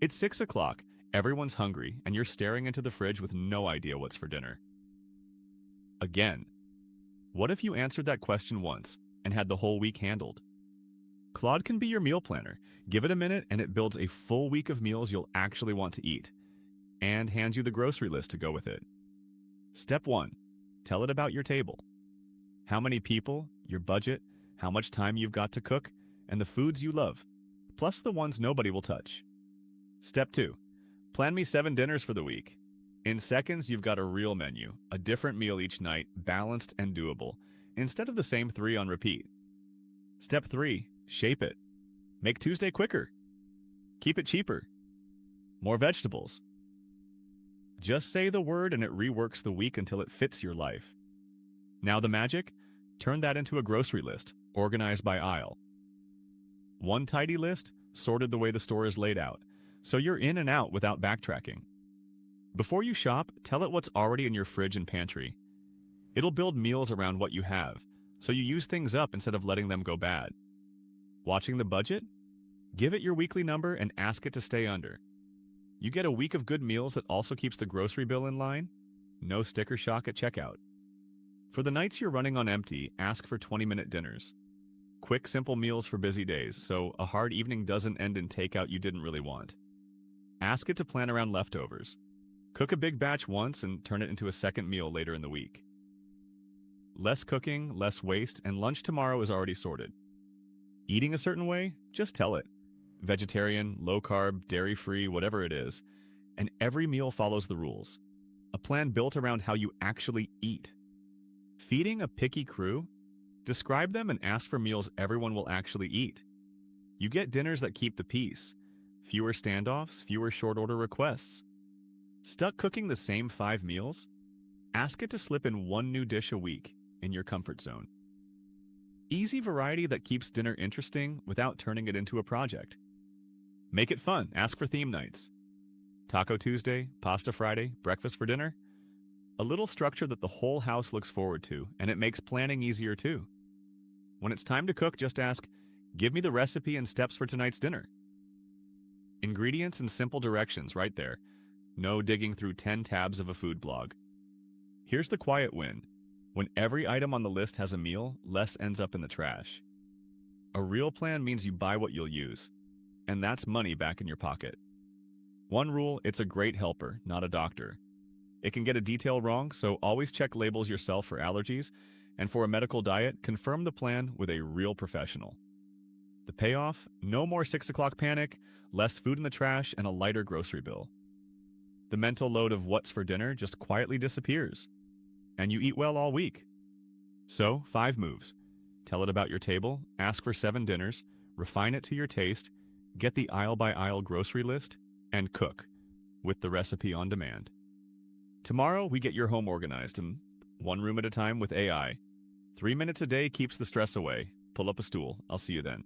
It's 6 o'clock, everyone's hungry, and you're staring into the fridge with no idea what's for dinner. Again, what if you answered that question once and had the whole week handled? Claude can be your meal planner. Give it a minute and it builds a full week of meals you'll actually want to eat, and hands you the grocery list to go with it. Step 1. Tell it about your table. How many people, your budget, how much time you've got to cook, and the foods you love, plus the ones nobody will touch. Step 2. Plan me 7 dinners for the week. In seconds, you've got a real menu, a different meal each night, balanced and doable, instead of the same 3 on repeat. Step 3. Shape it. Make Tuesday quicker. Keep it cheaper. More vegetables. Just say the word and it reworks the week until it fits your life. Now the magic? Turn that into a grocery list, organized by aisle. One tidy list, sorted the way the store is laid out, so you're in and out without backtracking. Before you shop, tell it what's already in your fridge and pantry. It'll build meals around what you have, so you use things up instead of letting them go bad. Watching the budget? Give it your weekly number and ask it to stay under. You get a week of good meals that also keeps the grocery bill in line. No sticker shock at checkout. For the nights you're running on empty, ask for 20-minute dinners. Quick, simple meals for busy days, so a hard evening doesn't end in takeout you didn't really want. Ask it to plan around leftovers. Cook a big batch once and turn it into a second meal later in the week. Less cooking, less waste, and lunch tomorrow is already sorted. Eating a certain way? Just tell it. Vegetarian, low-carb, dairy-free, whatever it is. And every meal follows the rules. A plan built around how you actually eat. Feeding a picky crew? Describe them and ask for meals everyone will actually eat. You get dinners that keep the peace. Fewer standoffs, fewer short-order requests. Stuck cooking the same 5 meals? Ask it to slip in 1 new dish a week in your comfort zone. Easy variety that keeps dinner interesting without turning it into a project. Make it fun. Ask for theme nights. Taco Tuesday, Pasta Friday, breakfast for dinner. A little structure that the whole house looks forward to, and it makes planning easier too. When it's time to cook, just ask, "Give me the recipe and steps for tonight's dinner." Ingredients and simple directions right there. No digging through 10 tabs of a food blog. Here's the quiet win. When every item on the list has a meal, less ends up in the trash. A real plan means you buy what you'll use, and that's money back in your pocket. One rule, it's a great helper, not a doctor. It can get a detail wrong, so always check labels yourself for allergies, and for a medical diet, confirm the plan with a real professional. The payoff? No more 6 o'clock panic, less food in the trash, and a lighter grocery bill. The mental load of what's for dinner just quietly disappears, and you eat well all week. So, 5 moves. Tell it about your table, ask for 7 dinners, refine it to your taste, get the aisle-by-aisle grocery list, and cook, with the recipe on demand. Tomorrow, we get your home organized, 1 room at a time with AI. 3 minutes a day keeps the stress away. Pull up a stool. I'll see you then.